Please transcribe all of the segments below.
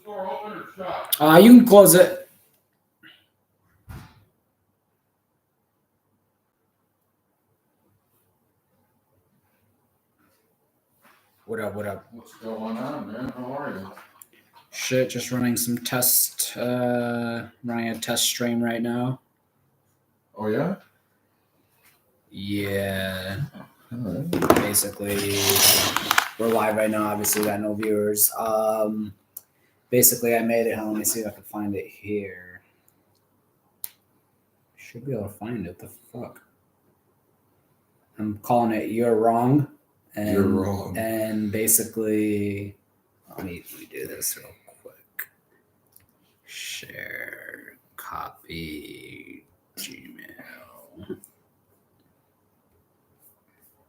store open or shut? You can close it. What up? What's going on, man? How are you? Shit, just running some test, running a test stream right now. Oh, yeah? Yeah. All right. Basically, we're live right now. Obviously, we got no viewers. Basically, I made it. Let me see if I can find it here. Should be able to find it. The fuck? I'm calling it "You're Wrong." And, You're wrong. And basically, let me do this real quick. Share, copy, Gmail,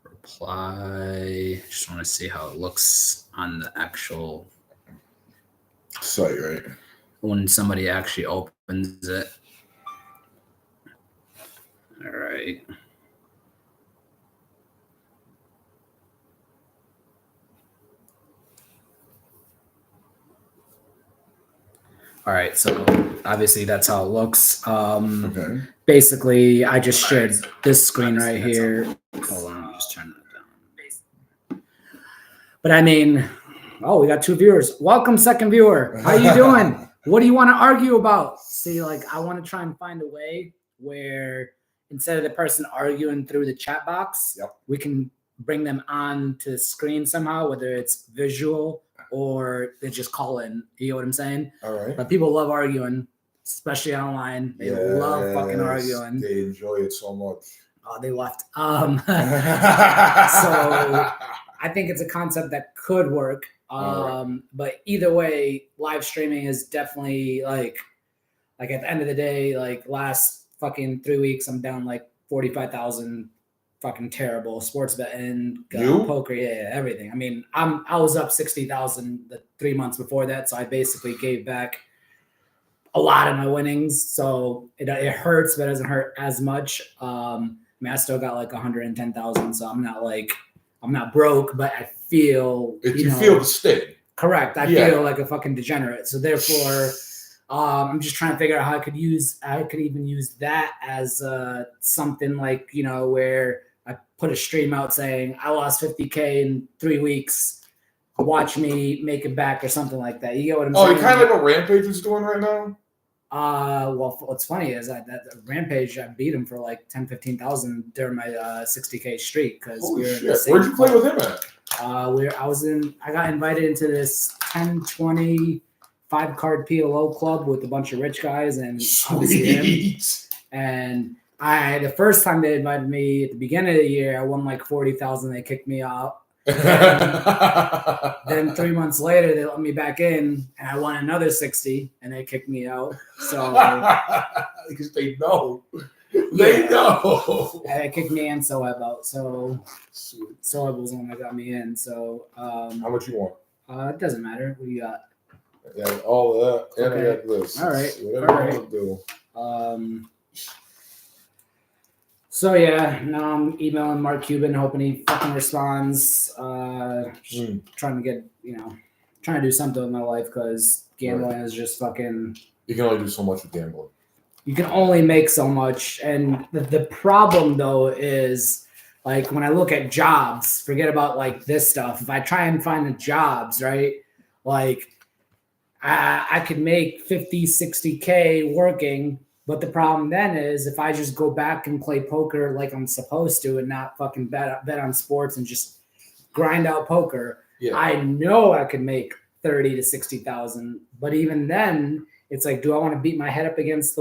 reply. Just want to see how it looks on the actual Site, right? when somebody actually opens it. All right. All right, so obviously that's how it looks. Okay. Basically, I just shared this screen right here. Hold on, I'm just turning that down. But I mean, oh, we got 2 viewers. Welcome, second viewer. How you doing? What do you want to argue about? See, like, I want to try and find a way where instead of the person arguing through the chat box, we can bring them on to the screen somehow, whether it's visual or they just call in. You know what I'm saying? All right. But people love arguing, especially online. They love fucking arguing. They enjoy it so much. Oh, they left. So I think it's a concept that could work. But either way, live streaming is definitely like at the end of the day, like last fucking 3 weeks, I'm down like 45,000. Fucking terrible sports betting, poker, everything. I mean, I was up 60,000 the 3 months before that, so I basically gave back a lot of my winnings. So it hurts, but it doesn't hurt as much. I mean, I still got like 110,000, so I'm not broke, but I feel you feel the sting. Correct. I feel like a fucking degenerate. So therefore, I'm just trying to figure out how I could even use that as something like, where I put a stream out saying I lost 50K in 3 weeks. Watch me make it back or something like that. You get what I'm saying? Oh, you kind of like what Rampage is doing right now? Well, what's funny is that Rampage, I beat him for like 10,000-15,000 during my 60K streak because holy shit! Where'd you play with him at? I got invited into this 10-20 5-card PLO club with a bunch of rich guys and obviously him. And the first time they invited me at the beginning of the year, I won like 40,000. They kicked me out. Then 3 months later, they let me back in, and I won another 60, and they kicked me out. So because they know, they know. And they kicked me and Soeb out. So Soeb was the one that got me in. So how much you want? It doesn't matter. What do you got? Yeah, all of that, and okay. I got this. All right. Whatever you want to do. So yeah, now I'm emailing Mark Cuban, hoping he fucking responds. Trying to do something with my life because gambling is just fucking. You can only do so much with gambling. You can only make so much, and the problem though is like when I look at jobs, forget about like this stuff. If I try and find the jobs, right, like I could make 50, 60K working. But the problem then is if I just go back and play poker like I'm supposed to and not fucking bet on sports and just grind out poker, I know I could make 30 to 60,000. But even then, it's like, do I want to beat my head up against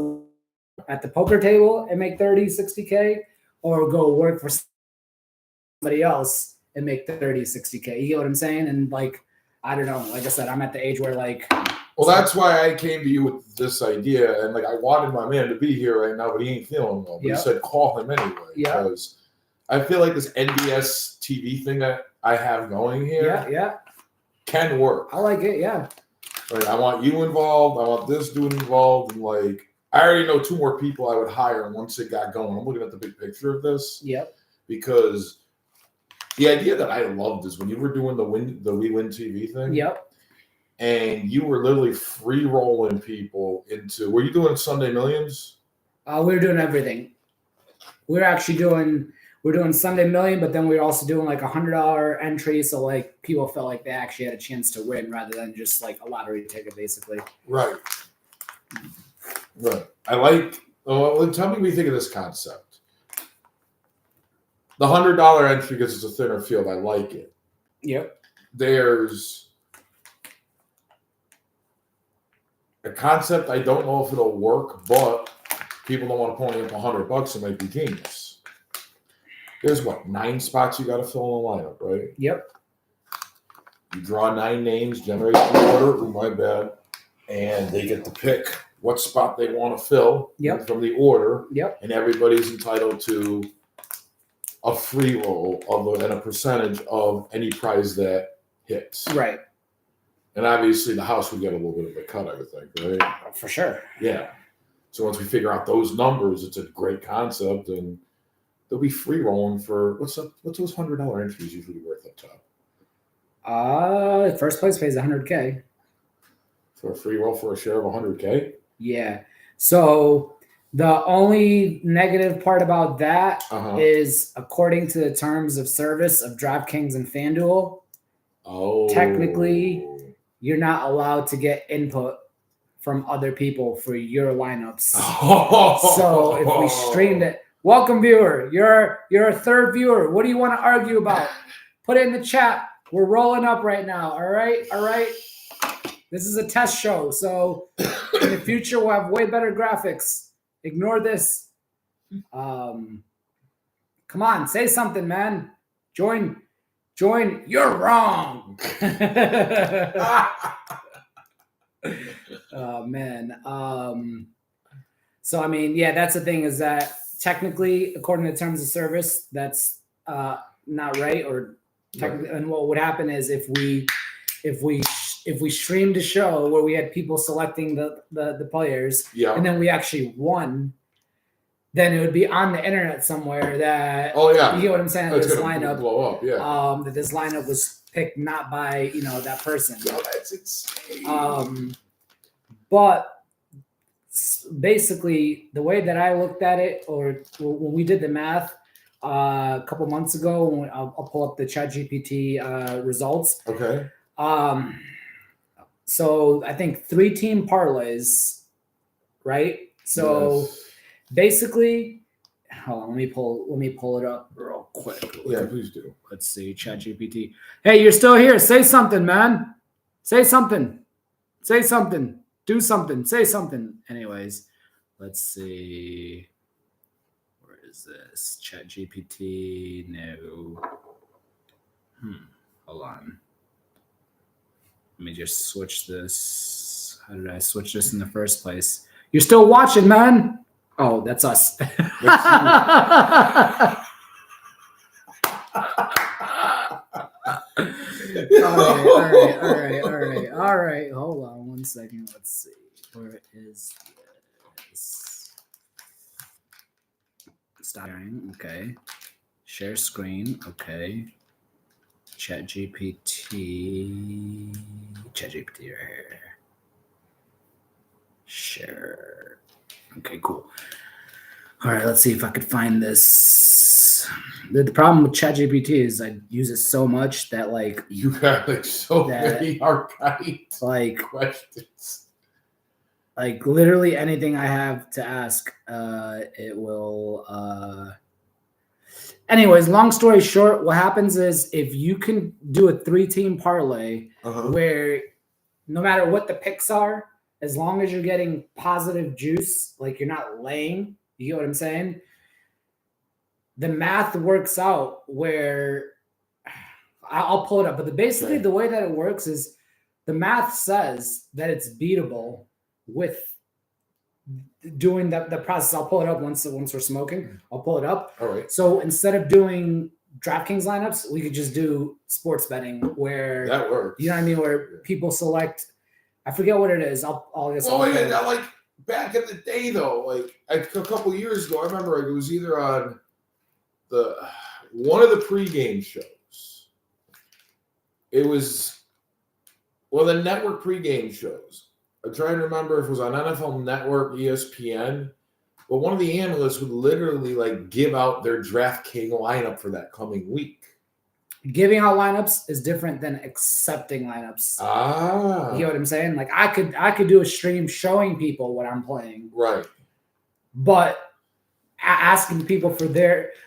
at the poker table and make 30, 60K, or go work for somebody else and make 30, 60K? You get what I'm saying? And like, I don't know. Like I said, I'm at the age where like. Well, that's why I came to you with this idea, and like I wanted my man to be here right now, but he ain't feeling well. But he said call him anyway because I feel like this NBS TV thing that I have going here can work. I like it, Like I want you involved. I want this dude involved, and like I already know 2 more people I would hire once it got going. I'm looking at the big picture of this. Because the idea that I loved is when you were doing the We Win TV thing. and you were literally free rolling people into. Were you doing Sunday Millions? We were doing everything. We're doing Sunday Million, but then we were also doing like $100 entry, so like people felt like they actually had a chance to win rather than just like a lottery ticket, basically. Right. I like. Well, tell me what you think of this concept. The $100 entry because it's a thinner field. I like it. Yep. There's a concept. I don't know if it'll work, but people don't want to pony up $100. It might be genius. There's 9 spots you got to fill in the lineup, right? Yep. You draw 9 names, generate the order. Oh, my bad. And they get to pick what spot they want to fill from the order. Yep. And everybody's entitled to a free roll and a percentage of any prize that hits. Right. And obviously the house would get a little bit of a cut, I would think, right? For sure. Yeah. So once we figure out those numbers, it's a great concept, and they'll be free rolling for what's those $100 entries usually worth up top? First place pays $100K. For a free roll for a share of $100K? Yeah. So the only negative part about that is, according to the terms of service of DraftKings and FanDuel, technically you're not allowed to get input from other people for your lineups. So if we streamed it, welcome viewer, you're a third viewer. What do you want to argue about? Put it in the chat. We're rolling up right now. All right. This is a test show, so in the future we'll have way better graphics. Ignore this. Come on, say something, man. Join. You're wrong. Oh man. So I mean, yeah, that's the thing, is that technically, according to terms of service, that's not right. Or technically, and what would happen is if we streamed a show where we had people selecting the players, and then we actually won, then it would be on the internet somewhere that you get what I'm saying. This lineup blow up, that this lineup was picked not by that person. No, that's insane. But basically, the way that I looked at it, or when we did the math a couple months ago, I'll pull up the ChatGPT results. Okay. So I think 3-team parlays, right? So basically, hold on, let me pull it up real quick. Yeah, please do. Let's see, ChatGPT. Hey, you're still here. Say something, man. Say something. Do something. Say something. Anyways, let's see. Where is this? ChatGPT. No. Hold on. Let me just switch this. How did I switch this in the first place? You're still watching, man. Oh, that's us. All right. Hold on 1 second. Let's see. Where is this? Stop sharing. Okay. Share screen. Okay. ChatGPT right here. Share. Okay, cool. All right, let's see if I could find this. The problem with ChatGPT is I use it so much that you got many archaic questions. Literally anything I have to ask, it will. Anyways, long story short, what happens is if you can do a 3-team parlay where no matter what the picks are, as long as you're getting positive juice, you're not laying, you get what I'm saying? The math works out where I'll pull it up. But basically the way that it works is the math says that it's beatable with doing the process. I'll pull it up once we're smoking. I'll pull it up. All right. So instead of doing DraftKings lineups, we could just do sports betting where that works. You know what I mean? Where people select. I forget what it is. Back in the day though, a couple years ago, I remember it was either on one of the pregame shows. It was Well, the network pregame shows. I'm trying to remember if it was on NFL Network, ESPN, but one of the analysts would literally like give out their DraftKings lineup for that coming week. Giving out lineups is different than accepting lineups. Ah, you know what I'm saying? Like I could do a stream showing people what I'm playing, right? But asking people for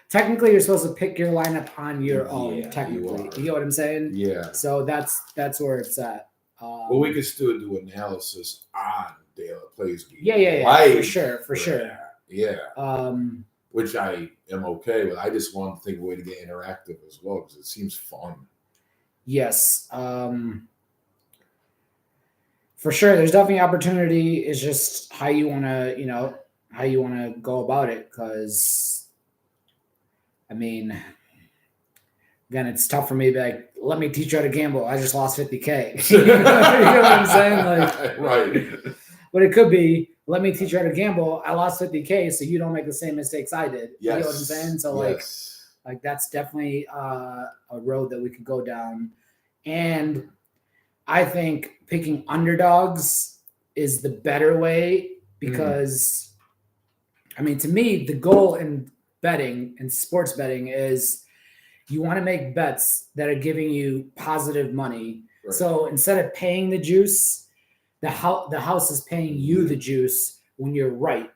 technically you're supposed to pick your lineup on your own. Technically, you know what I'm saying? Yeah. So that's where it's at. Well, we could still do analysis on daily plays. Yeah, for sure. Yeah. Which I am okay with. I just want to think of a way to get interactive as well because it seems fun. Yes. For sure. There's definitely opportunity. It's just how you want to, go about it. Because, I mean, again, it's tough for me to be like, let me teach you how to gamble. I just lost 50K. You know what I'm saying? Like, right. But it could be, let me teach you how to gamble. I lost 50K, so you don't make the same mistakes I did. Yes. You know what I'm saying? So like that's definitely a road that we could go down. And I think picking underdogs is the better way because, I mean, to me, the goal in betting and sports betting is you want to make bets that are giving you positive money. Right. So instead of paying the juice, the house is paying you the juice when you're right.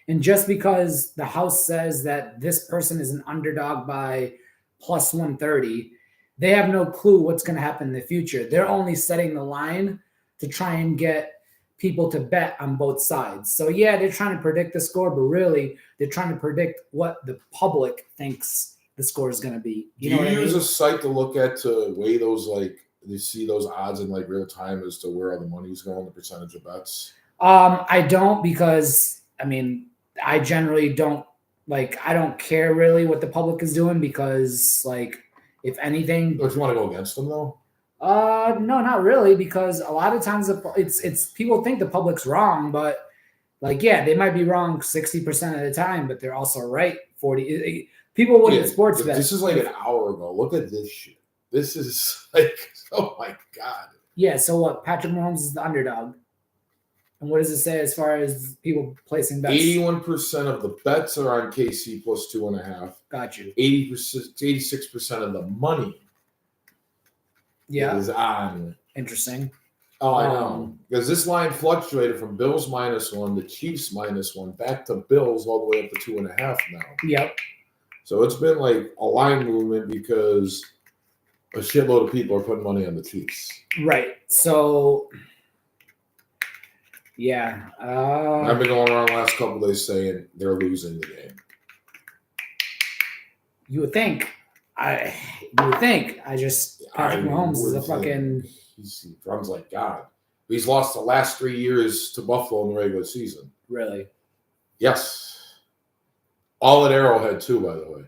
And just because the house says that this person is an underdog by plus 130, they have no clue what's going to happen in the future. They're only setting the line to try and get people to bet on both sides. So yeah, they're trying to predict the score, but really they're trying to predict what the public thinks the score is going to be. Do you use a site to look at to weigh those, like, you see those odds in like real time as to where all the money's going, the percentage of bets? I don't, because I mean, I generally don't I don't care really what the public is doing because, like, if anything. Don't you want to go against them though? No, not really, because a lot of times it's people think the public's wrong, but like, yeah, they might be wrong 60% of the time, but they're also right 40. People wouldn't sports bet. This is like an hour ago. Look at this shit. This is like, oh my God. Yeah, so what? Patrick Mahomes is the underdog. And what does it say as far as people placing bets? 81% of the bets are on KC plus 2.5. Got you. 86% of the money is on. Interesting. Oh, I know. Because this line fluctuated from Bills -1 to Chiefs -1 back to Bills all the way up to 2.5 now. Yep. So it's been like a line movement because a shitload of people are putting money on the Chiefs. Right. So, yeah. I've been going around the last couple of days saying they're losing the game. You would think. Patrick Mahomes is a fucking. He runs like God. He's lost the last 3 years to Buffalo in the regular season. Really? Yes. All at Arrowhead too, by the way.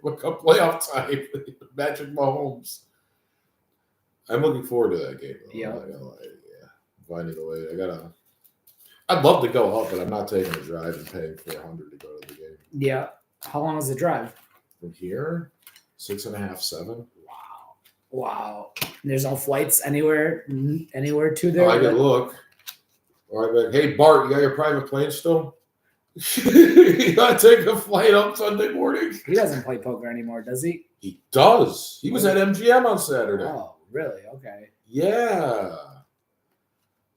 Look up playoff time. Patrick Mahomes. I'm looking forward to that game. Yeah. Finding a way. I'd love to go up, but I'm not taking a drive and paying $400 to go to the game. Yeah. How long is the drive? From here, 6.5, 7. Wow. There's no flights anywhere to there. I can look. All right, hey Bart, you got your private plane still? You gotta take a flight up Sunday morning. He doesn't play poker anymore, does he? He does. He was at MGM on Saturday. Oh, really? Okay. Yeah.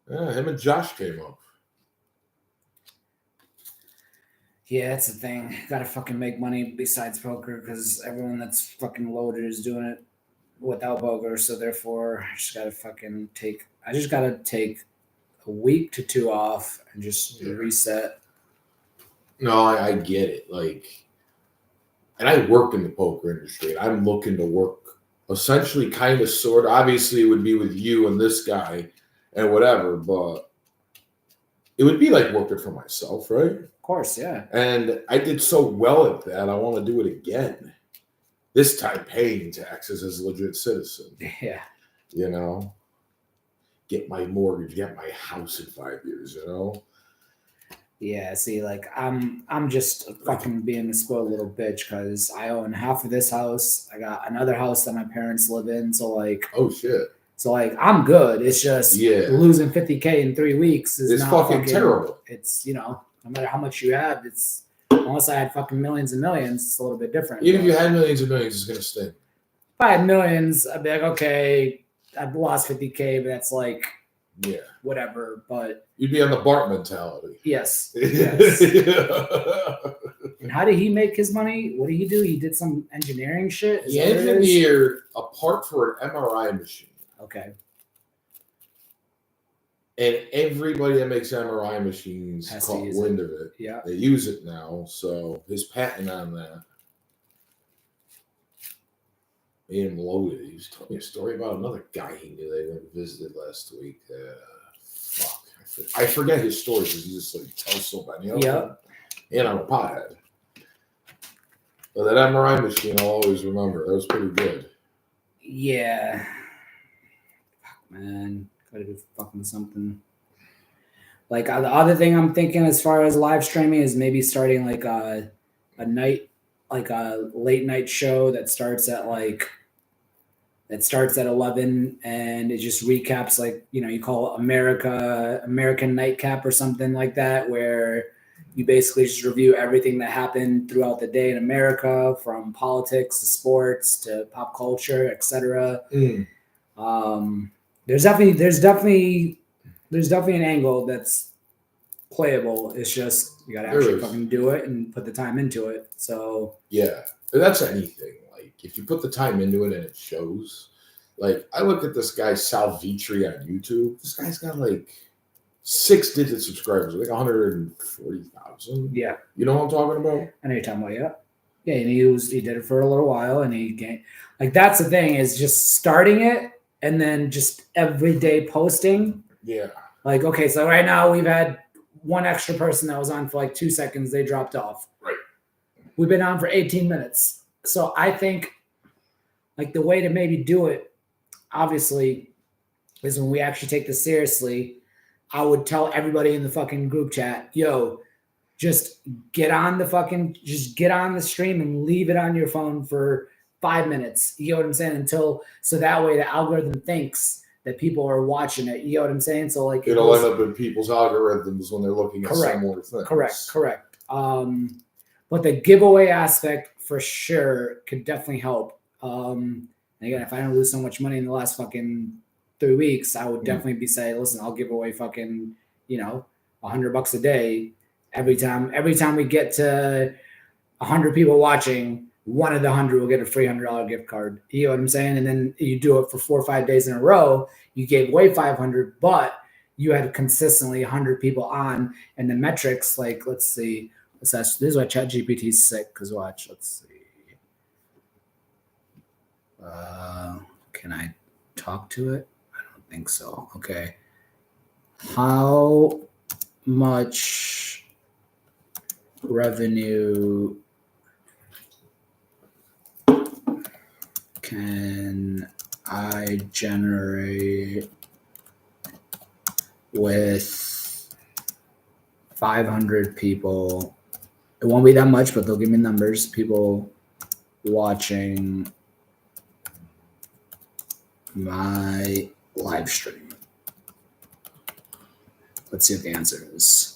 Him and Josh came up. Yeah, that's the thing. Gotta fucking make money besides poker because everyone that's fucking loaded is doing it without poker. So therefore, I just gotta take a week to 2 off and just reset. No, I get it. Like, and I work in the poker industry. I'm looking to work essentially kind of sort of. Obviously, it would be with you and this guy and whatever, but it would be like working for myself, right? Of course, yeah. And I did so well at that. I want to do it again. This time paying taxes as a legit citizen. Yeah. You know? Get my mortgage, get my house in 5 years, you know? Yeah, see, like I'm just fucking being a spoiled little bitch because I own half of this house. I got another house that my parents live in, so like, oh shit. So like I'm good. It's just losing 50K in 3 weeks is not fucking terrible. It's no matter how much you have, it's unless I had fucking millions and millions, it's a little bit different. Even if you had millions and millions, it's gonna stink. If I had millions, I'd be like, okay, I've lost 50K, but that's like whatever. But you'd be on the Bart mentality. Yes. And how did he make his money? What did he do? He did some engineering shit. He engineered a part for an MRI machine. Okay. And everybody that makes MRI machines caught wind of it. Yeah. They use it now. So his patent on that made him loaded. He was telling me a story about another guy he knew they went and visited last week. Fuck. I forget his story because he just like tells so many of them. And I'm a pothead. But that MRI machine I'll always remember. That was pretty good. Yeah. Man, gotta do fucking something. Like the other thing I'm thinking as far as live streaming is maybe starting like a night, like a late night show that starts at 11 and it just recaps like, you call it American Nightcap or something like that, where you basically just review everything that happened throughout the day in America, from politics to sports to pop culture, etc. There's definitely an angle that's playable. It's just you gotta actually fucking do it and put the time into it. So yeah, that's anything. Like if you put the time into it and it shows. Like I look at this guy Sal Vitri on YouTube. This guy's got like 6-digit subscribers, like 140,000. Yeah, you know what I'm talking about? I know you're talking about. Yeah, and he did it for a little while, and he gained. Like that's the thing is just starting it. And then just everyday posting. Yeah. Like, okay, so right now we've had one extra person that was on for like 2 seconds. They dropped off. Right. We've been on for 18 minutes. So I think like the way to maybe do it, obviously, is when we actually take this seriously, I would tell everybody in the fucking group chat, yo, just get on the stream and leave it on your phone for 5 minutes. You know what I'm saying? So that way the algorithm thinks that people are watching it. You know what I'm saying? So like it'll end up in people's algorithms when they're looking at similar things. Correct. But the giveaway aspect for sure could definitely help. And again, if I don't lose so much money in the last fucking 3 weeks, I would definitely be saying, listen, I'll give away fucking, $100 a day every time we get to 100 people watching. One of the 100 will get a $300 gift card. You know what I'm saying? And then you do it for 4 or 5 days in a row. You gave away 500, but you had consistently 100 people on. And the metrics, like, let's see. This is why ChatGPT is sick. Because watch, let's see. Can I talk to it? I don't think so. Okay. How much revenue can I generate with 500 people? It won't be that much, but they'll give me numbers. People watching my live stream. Let's see what the answer is.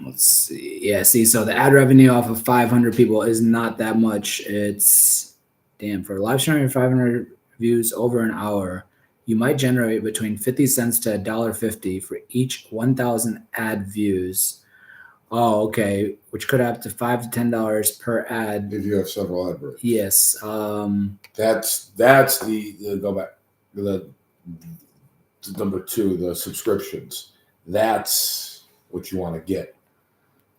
Let's see. Yeah, see, so the ad revenue off of 500 people is not that much. It's, damn, for live streaming 500 views over an hour, you might generate between 50 cents to $1.50 for each 1,000 ad views. Oh, okay, which could have to $5 to $10 per ad. If you have several ad breaks. Yes. That's the go back the number 2, the subscriptions. That's what you want to get.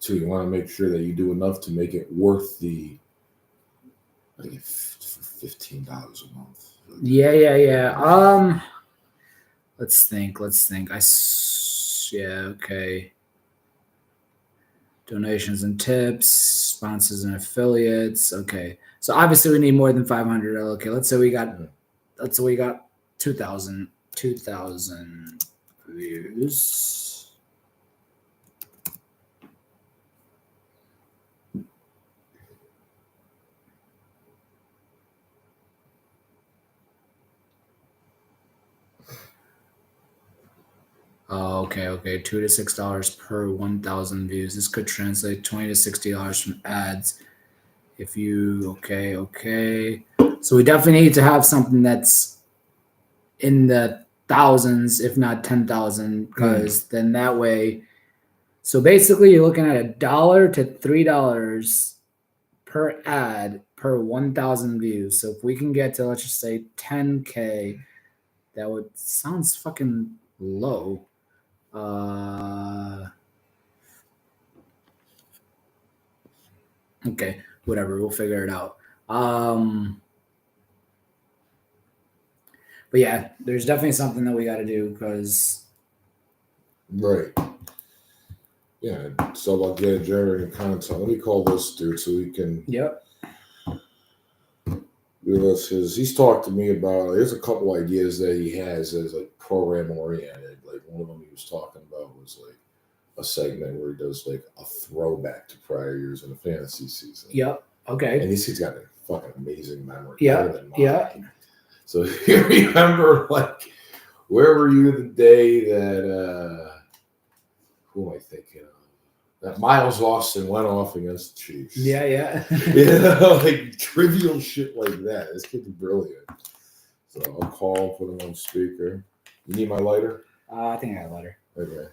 So you want to make sure that you do enough to make it worth the like $15 a month. Yeah. Let's think. Okay. Donations and tips, sponsors and affiliates. Okay. So obviously we need more than 500. Okay. Let's say we got 2,000 views. Oh, okay. $2 to $6 per 1,000 views. This could translate $20 to $60 from ads. If you okay. So we definitely need to have something that's in the thousands, if not 10,000, because then that way. So basically, you're looking at $1 to $3 per ad per 1,000 views. So if we can get to, let's just say 10K, that would sounds fucking low. Okay, whatever, we'll figure it out. But yeah, there's definitely something that we got to do because. Right. Yeah, so about getting generating content. Let me call this dude so we can. Yep. He's talked to me about. There's a couple ideas that he has as like program oriented. Like one of them he was talking about was like a segment where he does like a throwback to prior years in the fantasy season. Yep. Okay. And he's got a fucking amazing memory. Yeah. Yeah. So you remember like where were you the day that who am I thinking of? That Miles Austin went off against the Chiefs. Yeah. Like trivial shit like that. This kid's brilliant. So I'll call, put him on speaker. You need my lighter? I think I got a lighter. Okay.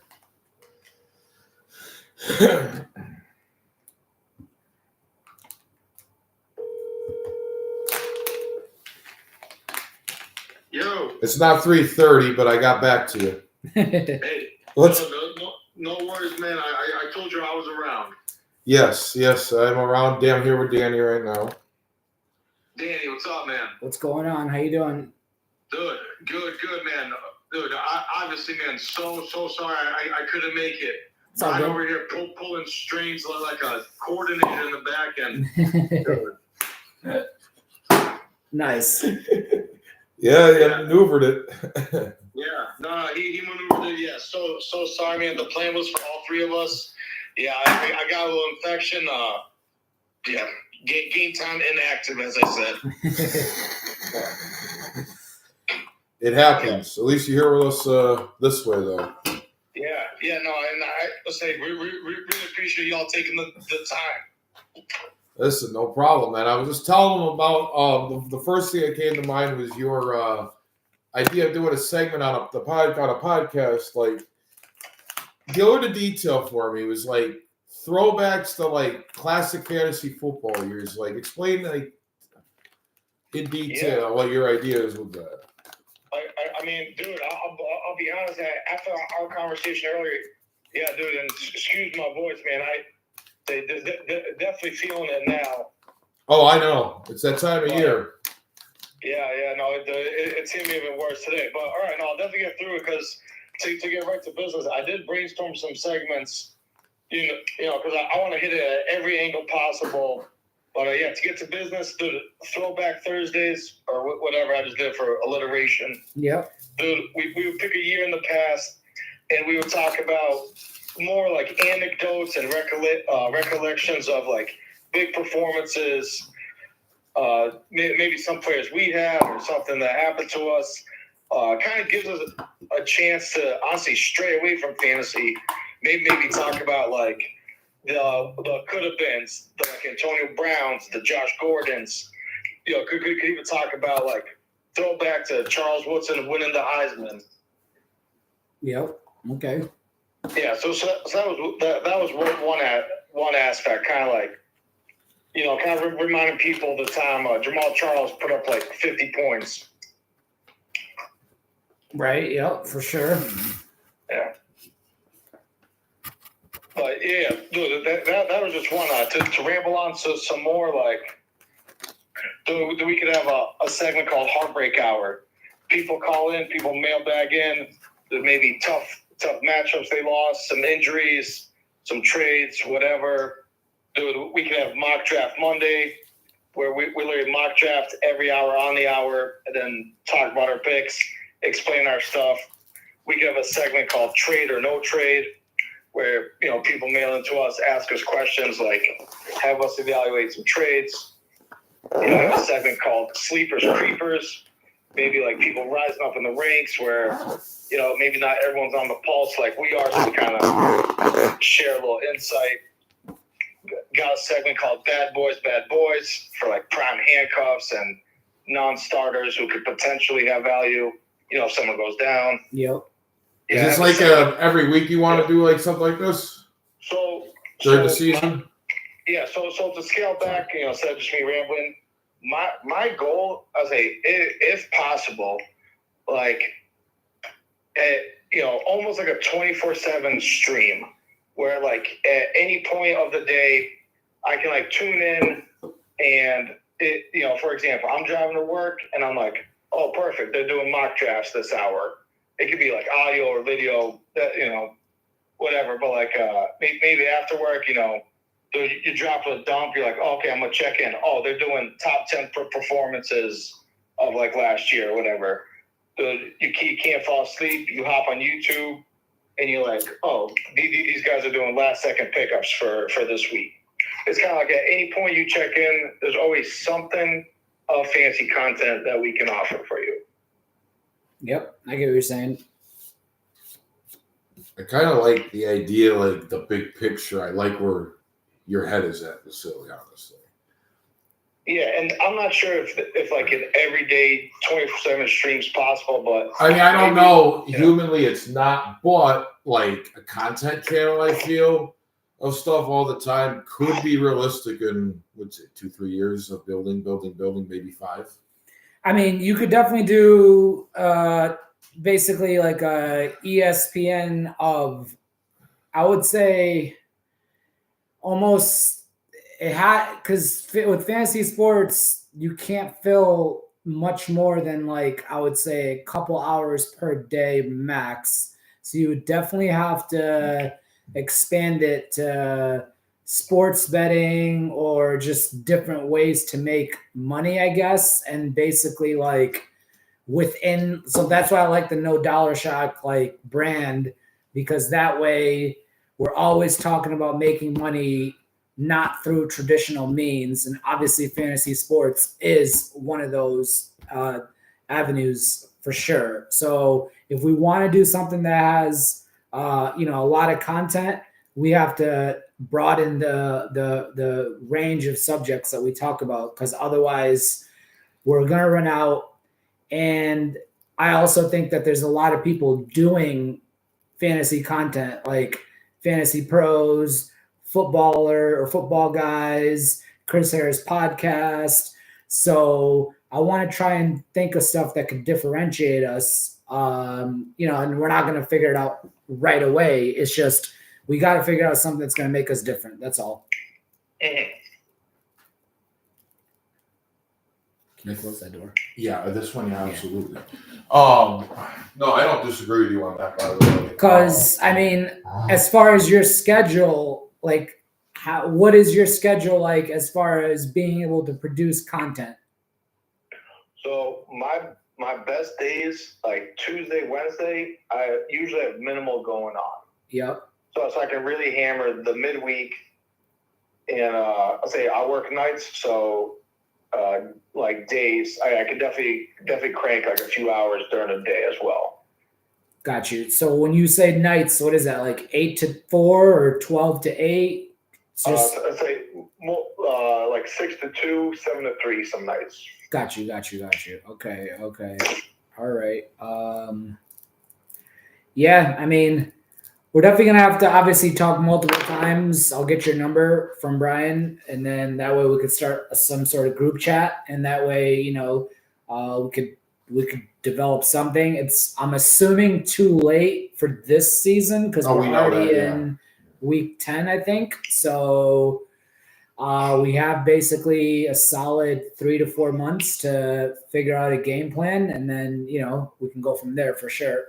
Yo. It's not 3:30, but I got back to you. Hey. Let's. No worries, man. I told you I was around. Yes, I'm around. I'm here with Danny right now. Danny, what's up, man? What's going on? How you doing? Good, man. Dude, obviously, man, so sorry I couldn't make it. I'm over here pulling strings like a coordinator in the back end. Nice. Yeah, maneuvered it. Yeah, no, he maneuvered it. Yeah, so sorry, man. The plan was for all three of us. Yeah, I got a little infection. Yeah, game time inactive, as I said. It happens. At least you're here with us this way, though. Yeah, no, and let's say we really appreciate y'all taking the time. Listen, no problem, man. I was just telling them about the first thing that came to mind was your idea of doing a segment on a podcast. Like, go into detail for me. It was like throwbacks to like classic fantasy football years. Like, explain like in detail what your idea is with that. I mean, dude, I'll be honest. After our conversation earlier, yeah, dude, and excuse my voice, man. They're definitely feeling it now. Oh, I know. It's that time of year. Yeah, no, it's hit me even worse today. But all right, no, I'll definitely get through it because to get right to business, I did brainstorm some segments. You know, because I want to hit it at every angle possible. But to get to business, dude, Throwback Thursdays or whatever, I just did it for alliteration. Yep. Dude, we would pick a year in the past, and we would talk about more like anecdotes and recollections of like big performances, maybe some players we have or something that happened to us. Kind of gives us a chance to honestly stray away from fantasy. Maybe talk about like the could have beens, the like Antonio Browns, the Josh Gordons. You know, could even talk about like throwback to Charles Woodson winning the Heisman. Yep. Okay. Yeah. So that was one aspect, kind of like, you know, kind of reminding people the time Jamal Charles put up like 50 points. Right. Yep. For sure. Yeah. But yeah, dude, that was just one. To ramble on to some more, like, we could have a segment called Heartbreak Hour. People call in, people mail back in. There may be tough matchups they lost, some injuries, some trades, whatever. Dude, we can have mock draft Monday, where we literally mock draft every hour on the hour, and then talk about our picks, explain our stuff. We can have a segment called Trade or No Trade, where people mail into us, ask us questions, like have us evaluate some trades. Have a segment called Sleepers Creepers, maybe like people rising up in the ranks where maybe not everyone's on the pulse like we are, so we kind of share a little insight. Got a segment called Bad Boys for like prime handcuffs and non-starters who could potentially have value, if someone goes down. Yep. Is this like every week you want to do like something like this? So during the season? So to scale back, instead of just me rambling, my goal, I say, if possible, like almost like a 24/7 stream, where like at any point of the day I can like tune in and for example, I'm driving to work and I'm like, oh, perfect, they're doing mock drafts this hour. It could be like audio or video, whatever. But like maybe after work, you drop a dump. You're like, oh, okay, I'm gonna check in. Oh, they're doing top 10 performances of like last year or whatever. You can't fall asleep. You hop on YouTube and you're like, oh, these guys are doing last second pickups for this week. It's kind of like at any point you check in, there's always something of fancy content that we can offer for you. Yep, I get what you're saying. I kind of like the idea, like the big picture. I like where your head is at, Vasily, honestly. Yeah, and I'm not sure if like an everyday 24/7 stream's possible, but I mean, I don't know. Humanly, it's not, but like a content channel, I feel, of stuff all the time could be realistic in, what's it, 2-3 years of building, maybe 5. I mean, you could definitely do basically like a ESPN of, I would say, almost it had, because with fantasy sports, you can't fill much more than like, I would say, a couple hours per day max. So you would definitely have to expand it to sports betting or just different ways to make money, I guess. And basically like within, so that's why I like the No Dollar Shock like brand, because that way we're always talking about making money not through traditional means. And obviously fantasy sports is one of those avenues for sure. So if we want to do something that has a lot of content, we have to broaden the range of subjects that we talk about, because otherwise we're going to run out. And I also think that there's a lot of people doing fantasy content, like fantasy pros, football guys, Chris Harris podcast. So I want to try and think of stuff that could differentiate us. And we're not going to figure it out right away. It's just, we got to figure out something that's going to make us different. That's all. Mm-hmm. Can I close that door? Yeah, this one, yeah, absolutely. No, I don't disagree with you on that, by the way. Because, I mean, as far as your schedule, like, what is your schedule like as far as being able to produce content? So my best days, like Tuesday, Wednesday, I usually have minimal going on. Yep. So I can really hammer the midweek, and I'll say I work nights, so like days, I could definitely crank like a few hours during the day as well. Got you. So when you say nights, what is that, like 8 to 4 or 12 to 8? I'd say like 6 to 2, 7 to 3 some nights. Got you. Okay. All right. Yeah, I mean, we're definitely going to have to obviously talk multiple times. I'll get your number from Brian, and then that way we could start some sort of group chat, and that way, we could develop something. I'm assuming too late for this season because we're already in week 10, I think. So we have basically a solid 3 to 4 months to figure out a game plan, and then we can go from there for sure.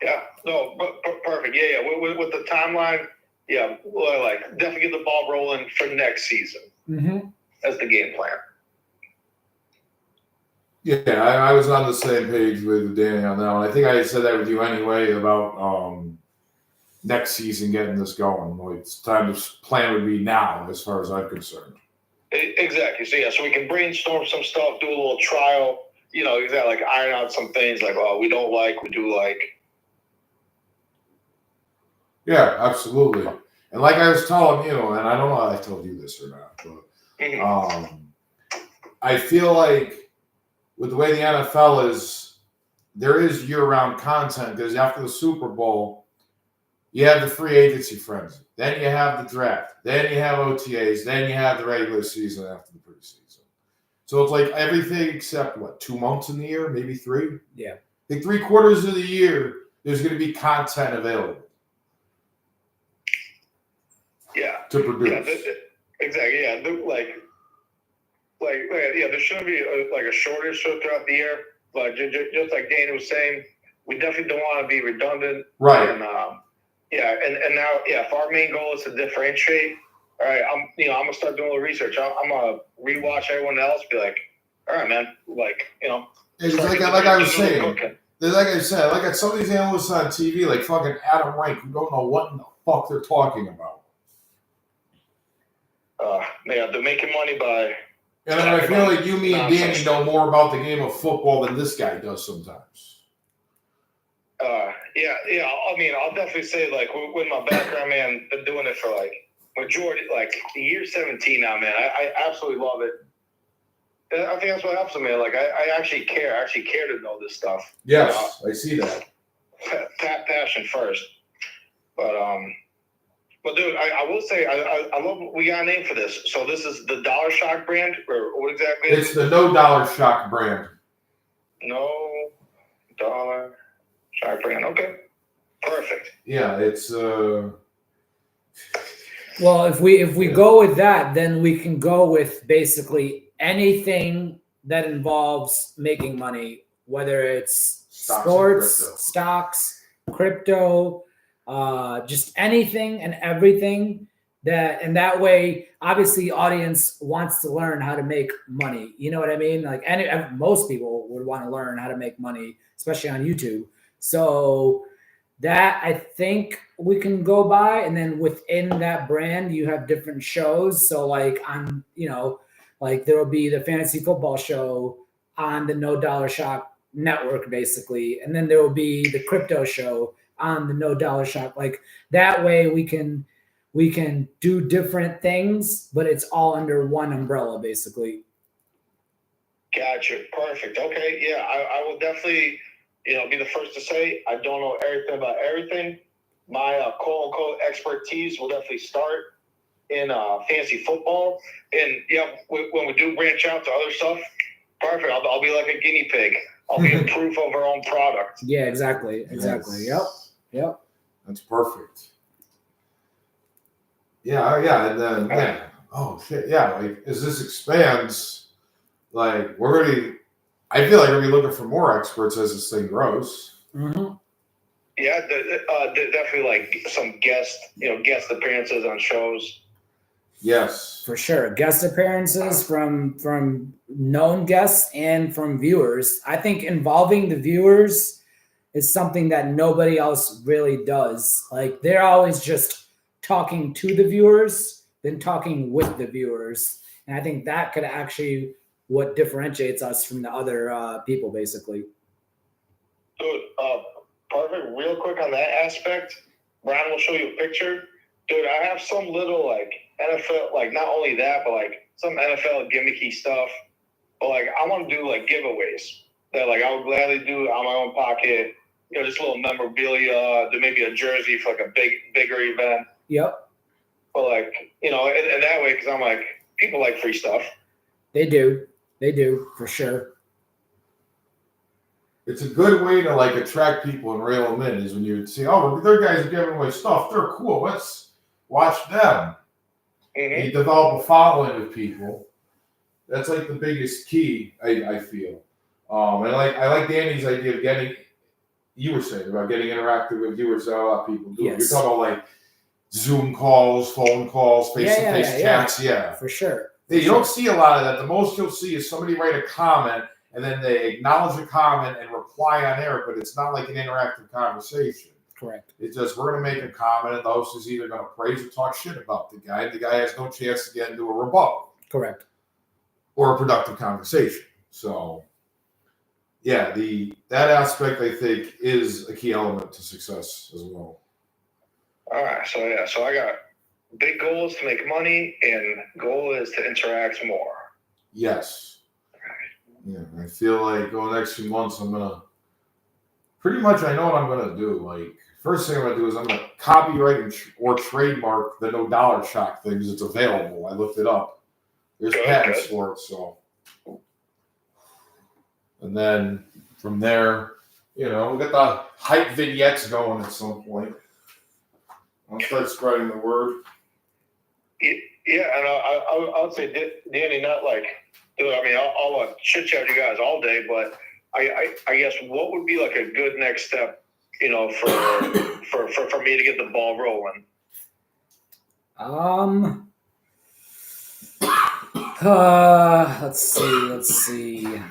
Yeah, no, but perfect. Yeah. With the timeline, yeah, well, like definitely get the ball rolling for next season. Mm-hmm. That's the game plan. Yeah, I was on the same page with Danny on that one. I think I said that with you anyway about next season getting this going. Like, it's time to plan would be now, as far as I'm concerned. Exactly. So so we can brainstorm some stuff, do a little trial. Exactly, like iron out some things like, oh, we don't like, we do like. Yeah, absolutely. And like I was telling you, and I don't know if I told you this or not, but I feel like with the way the NFL is, there is year-round content because after the Super Bowl, you have the free agency frenzy. Then you have the draft. Then you have OTAs. Then you have the regular season after the preseason. So it's like everything except, 2 months in the year, maybe 3? Yeah. I think 3/4 of the year, there's going to be content available. Yeah. To produce. Yeah, exactly. Yeah. There shouldn't be a shortage throughout the year. But just like Danny was saying, we definitely don't want to be redundant. Right. And and now, if our main goal is to differentiate, all right, I'm gonna start doing a little research. I'm gonna rewatch everyone else, be like, all right, man, It's like I was saying. Like I said, I got some of these analysts on TV, like fucking Adam Rank, who don't know what in the fuck they're talking about. They're making money by. And I feel like you, me, and Danny know more about the game of football than this guy does sometimes. Yeah. I mean, I'll definitely say, with my background, man, been doing it for majority, year 17 now, man. I absolutely love it. And I think that's what helps me, man. I actually care. I actually care to know this stuff. Yes, I see that. Passion first, but dude, I will say I love. We got a name for this. So this is the Dollar Shock brand, or what exactly? It's the No Dollar Shock brand. No Dollar Shock brand. Okay, perfect. Yeah, it's. Well, if we go with that, then we can go with basically anything that involves making money, whether it's sports, stocks, crypto, just anything and everything and that way, obviously, audience wants to learn how to make money. You know what I mean? Most people would want to learn how to make money, especially on YouTube. So that I think we can go by, and then within that brand, you have different shows. So there will be the fantasy football show on the No Dollar Shock network, basically, and then there will be the crypto show on the No Dollar Shock. That way, we can do different things, but it's all under one umbrella, basically. Gotcha. Perfect. Okay. Yeah, I will definitely. Be the first to say I don't know everything about everything. My quote unquote expertise will definitely start in fantasy football, and when we do branch out to other stuff, perfect. I'll be like a guinea pig. I'll be a proof of our own product. Yeah, exactly. Yes. Yep. That's perfect. Yeah, and then oh shit, as this expands, we're gonna. I feel like we're looking for more experts as this thing grows. Mm-hmm. Yeah, definitely some guest appearances on shows. Yes, for sure. Guest appearances from known guests and from viewers. I think involving the viewers is something that nobody else really does. They're always just talking to the viewers, then talking with the viewers, and I think that could actually what differentiates us from the other people, basically. Dude, perfect. Real quick on that aspect, Brian will show you a picture. Dude, I have some little NFL, not only that, but some NFL gimmicky stuff. But I want to do giveaways that I would gladly do out of my own pocket. Just a little memorabilia, there may be a jersey for a bigger event. Yep. But in that way, because I'm people like free stuff. They do, for sure. It's a good way to attract people and reel them in is when you see, oh, their guys are giving away stuff. They're cool. Let's watch them. Mm-hmm. You develop a following of people. That's the biggest key, I feel. And I like Danny's idea of getting you were saying about getting interactive with viewers that a lot of people do. Yes. You're talking about like Zoom calls, phone calls, face-to-face chats. Yeah, for sure. You don't see a lot of that. The most you'll see is somebody write a comment and then they acknowledge the comment and reply on air, but it's not like an interactive conversation. Correct. It's just we're going to make a comment and the host is either going to praise or talk shit about the guy. The guy has no chance to get into a rebuttal. Correct. Or a productive conversation. So, yeah, that aspect, I think, is a key element to success as well. All right. So I got big goal is to make money, and goal is to interact more. Yes. Yeah, I feel like over the next few months, I'm going to pretty much, I know what I'm going to do. Like, first thing I'm going to do is I'm going to copyright or trademark the No Dollar Shock thing because it's available. I looked it up. There's patents for it, so. And then from there, we'll get the hype vignettes going at some point. I'll start spreading the word. Yeah, and I would say, Danny, not like, dude, I mean, I'll chit chat you guys all day, but I guess what would be like a good next step, for me to get the ball rolling? Let's see.